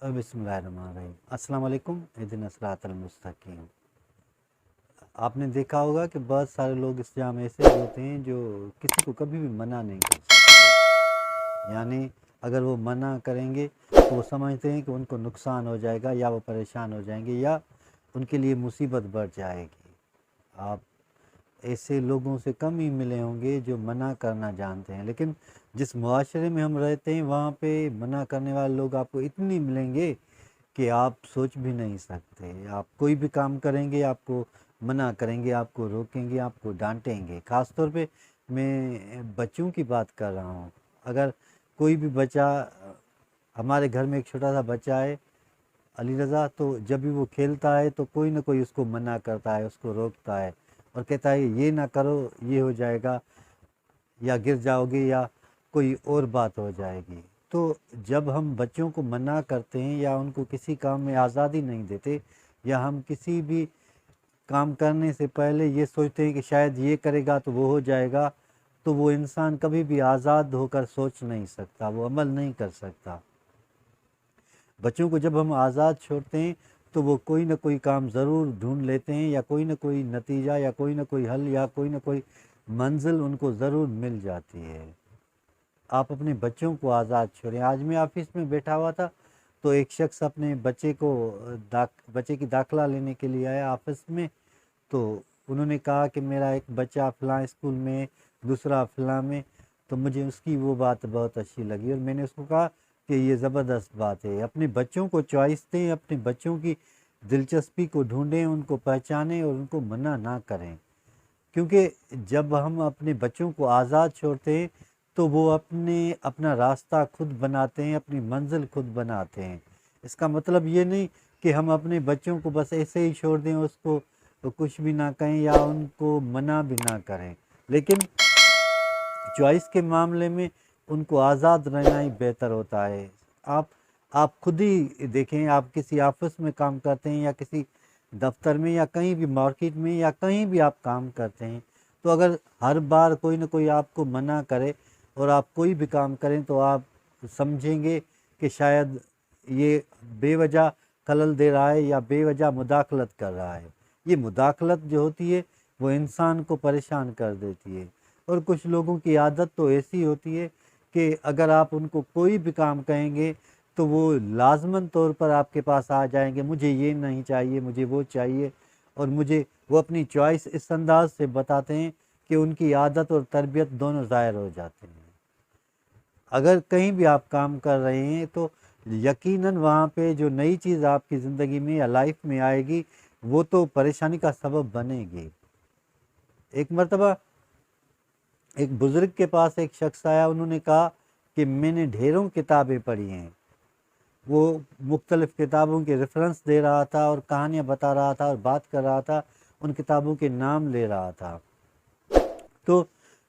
बिस्मिल्लाहिर्रहमानिर्रहीम। अस्सलाम वालेकुम। इहदिना सिरातल मुस्तकीम। आपने देखा होगा कि बहुत सारे लोग इस्लाम ऐसे होते हैं जो किसी को कभी भी मना नहीं कर सकते। यानी अगर वो मना करेंगे तो वो समझते हैं कि उनको नुकसान हो जाएगा या वो परेशान हो जाएंगे या उनके लिए मुसीबत बढ़ जाएगी। आप ऐसे लोगों से कम ही मिले होंगे जो मना करना जानते हैं, लेकिन जिस मुआशरे में हम रहते हैं वहाँ पे मना करने वाले लोग आपको इतनी मिलेंगे कि आप सोच भी नहीं सकते। आप कोई भी काम करेंगे आपको मना करेंगे, आपको रोकेंगे, आपको डांटेंगे। ख़ास तौर पे मैं बच्चों की बात कर रहा हूँ। अगर कोई भी बच्चा हमारे घर में एक छोटा सा बच्चा है अली रज़ा, तो जब भी वो खेलता है तो कोई ना कोई उसको मना करता है, उसको रोकता है और कहता है ये ना करो, ये हो जाएगा या गिर जाओगे या कोई और बात हो जाएगी। तो जब हम बच्चों को मना करते हैं या उनको किसी काम में आज़ादी नहीं देते या हम किसी भी काम करने से पहले ये सोचते हैं कि शायद ये करेगा तो वो हो जाएगा, तो वो इंसान कभी भी आज़ाद होकर सोच नहीं सकता, वो अमल नहीं कर सकता। बच्चों को जब हम आज़ाद छोड़ते हैं तो वो कोई ना कोई काम ज़रूर ढूंढ लेते हैं या कोई ना कोई नतीजा या कोई ना कोई हल या कोई ना कोई मंजिल उनको ज़रूर मिल जाती है। आप अपने बच्चों को आज़ाद छोड़ें। आज मैं ऑफिस में बैठा हुआ था तो एक शख्स अपने बच्चे की दाखिला लेने के लिए आया ऑफिस में। तो उन्होंने कहा कि मेरा एक बच्चा फ़लाँ स्कूल में, दूसरा फ़लाँ में। तो मुझे उसकी वो बात बहुत अच्छी लगी और मैंने उसको कहा कि ये ज़बरदस्त बात है। अपने बच्चों को चॉइस दें, अपने बच्चों की दिलचस्पी को ढूंढें, उनको पहचानें और उनको मना ना करें। क्योंकि जब हम अपने बच्चों को आज़ाद छोड़ते हैं तो वो अपना रास्ता खुद बनाते हैं, अपनी मंजिल खुद बनाते हैं। इसका मतलब ये नहीं कि हम अपने बच्चों को बस ऐसे ही छोड़ दें, उसको तो कुछ भी ना कहें या उनको मना भी ना करें, लेकिन चॉइस के मामले में उनको आज़ाद रहना ही बेहतर होता है। आप आप खुद ही देखें, आप किसी ऑफिस में काम करते हैं या किसी दफ्तर में या कहीं भी मार्केट में या कहीं भी आप काम करते हैं, तो अगर हर बार कोई ना कोई आपको मना करे और आप कोई भी काम करें तो आप समझेंगे कि शायद ये बेवजह खलल दे रहा है या बेवजह मुदाखलत कर रहा है। ये मुदाखलत जो होती है वो इंसान को परेशान कर देती है। और कुछ लोगों की आदत तो ऐसी होती है कि अगर आप उनको कोई भी काम कहेंगे तो वो लाज़मन तौर पर आपके पास आ जाएंगे, मुझे ये नहीं चाहिए, मुझे वो चाहिए। और वो अपनी चॉइस इस अंदाज से बताते हैं कि उनकी आदत और तरबियत दोनों ज़ाहिर हो जाते हैं। अगर कहीं भी आप काम कर रहे हैं तो यकीनन वहाँ पे जो नई चीज़ आपकी ज़िंदगी में या लाइफ में आएगी वो तो परेशानी का सबब बनेगी। एक मर्तबा एक बुज़ुर्ग के पास एक शख्स आया, उन्होंने कहा कि मैंने ढेरों किताबें पढ़ी हैं। वो मुख्तलिफ़ किताबों के रेफरेंस दे रहा था और कहानियाँ बता रहा था और बात कर रहा था, उन किताबों के नाम ले रहा था। तो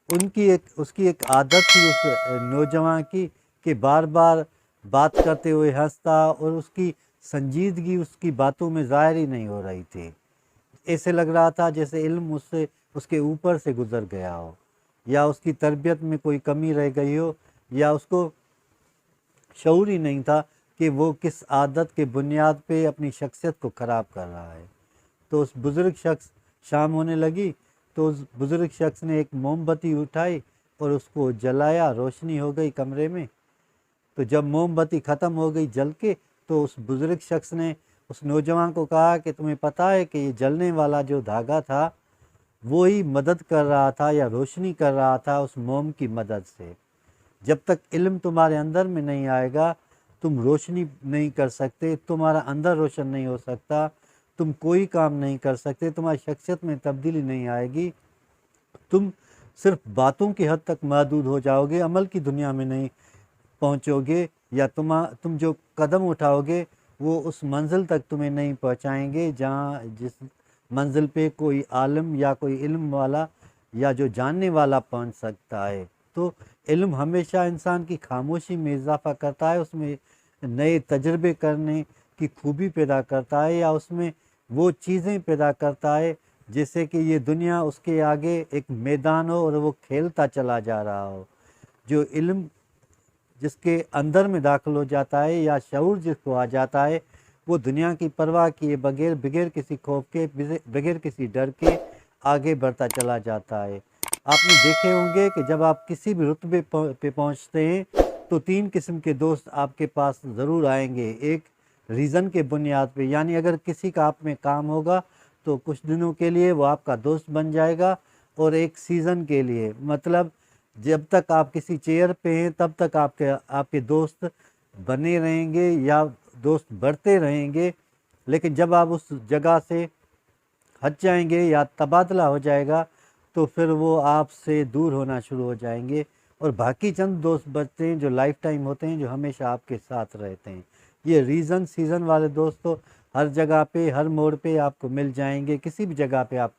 उसकी एक आदत थी उस नौजवान की कि बार बार बात करते हुए हंसता और उसकी संजीदगी उसकी बातों में ज़ाहिर ही नहीं हो रही थी। ऐसे लग रहा था जैसे इल्म उससे उसके ऊपर से गुजर गया हो या उसकी तरबियत में कोई कमी रह गई हो या उसको शऊर ही नहीं था कि वो किस आदत के बुनियाद पे अपनी शख्सियत को ख़राब कर रहा है। तो उस बुज़ुर्ग शख्स शाम होने लगी तो उस बुज़ुर्ग शख्स ने एक मोमबत्ती उठाई और उसको जलाया, रोशनी हो गई कमरे में। तो जब मोमबत्ती ख़त्म हो गई जल के, तो उस बुज़ुर्ग शख्स ने उस नौजवान को कहा कि तुम्हें पता है कि ये जलने वाला जो धागा था वो ही मदद कर रहा था या रोशनी कर रहा था उस मोम की मदद से। जब तक इल्म तुम्हारे अंदर में नहीं आएगा तुम रोशनी नहीं कर सकते, तुम्हारा अंदर रोशन नहीं हो सकता, तुम कोई काम नहीं कर सकते, तुम्हारी शख्सियत में तब्दीली नहीं आएगी। तुम सिर्फ बातों की हद तक महदूद हो जाओगे, अमल की दुनिया में नहीं पहुंचोगे या तुम जो कदम उठाओगे वो उस मंजिल तक तुम्हें नहीं पहुंचाएंगे जहां जिस मंजिल पे कोई आलिम या कोई इल्म वाला या जो जानने वाला पहुंच सकता है। तो इल्म हमेशा इंसान की खामोशी में इजाफा करता है, उसमें नए तजर्बे करने की खूबी पैदा करता है या उसमें वो चीज़ें पैदा करता है जैसे कि ये दुनिया उसके आगे एक मैदान हो और वो खेलता चला जा रहा हो। जो इल्म जिसके अंदर में दाखिल हो जाता है या शऊर जिसको आ जाता है, वो दुनिया की परवाह किए बगैर, बगैर किसी खौफ के, बगैर किसी डर के आगे बढ़ता चला जाता है। आपने देखे होंगे कि जब आप किसी भी रुतबे पे पहुंचते हैं तो 3 किस्म के दोस्त आपके पास ज़रूर आएंगे। एक रीज़न के बुनियाद पे, यानी अगर किसी का आप में काम होगा तो कुछ दिनों के लिए वो आपका दोस्त बन जाएगा, और एक सीज़न के लिए, मतलब जब तक आप किसी चेयर पे हैं तब तक आपके दोस्त बने रहेंगे या दोस्त बढ़ते रहेंगे। लेकिन जब आप उस जगह से हट जाएंगे या तबादला हो जाएगा तो फिर वो आपसे दूर होना शुरू हो जाएंगे, और बाकी चंद दोस्त बचते हैं जो लाइफ टाइम होते हैं, जो हमेशा आपके साथ रहते हैं। ये रीज़न सीज़न वाले दोस्त तो हर जगह पे, हर मोड़ पे आपको मिल जाएंगे, किसी भी जगह पे आप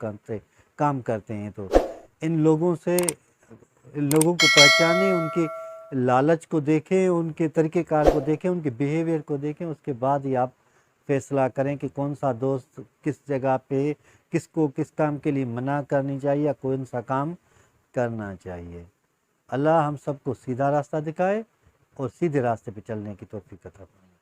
काम करते हैं तो इन लोगों को पहचानें, उनके लालच को देखें, उनके तरीक़ेकार को देखें, उनके बिहेवियर को देखें, उसके बाद ही आप फैसला करें कि कौन सा दोस्त किस जगह पे, किसको किस काम के लिए मना करनी चाहिए या कौन सा काम करना चाहिए। अल्लाह हम सबको सीधा रास्ता दिखाए और सीधे रास्ते पे चलने की तौफीक अता फरमाए।